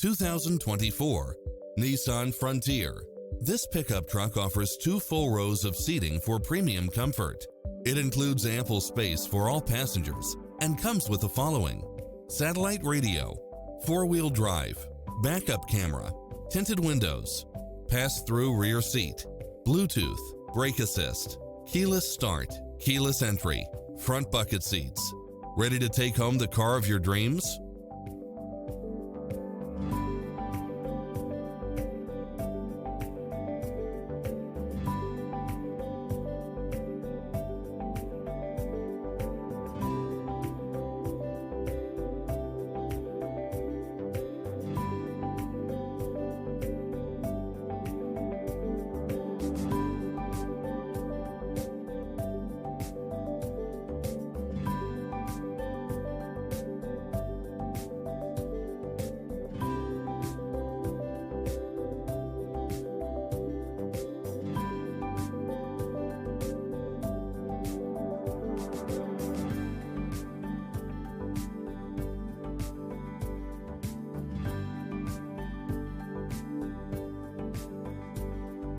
2024 Nissan Frontier. This pickup truck offers 2 full rows of seating for premium comfort. It includes ample space for all passengers and comes with the following: satellite radio, 4-wheel drive, backup camera, tinted windows, pass-through rear seat, Bluetooth, brake assist, keyless start, keyless entry, front bucket seats. Ready to take home the car of your dreams?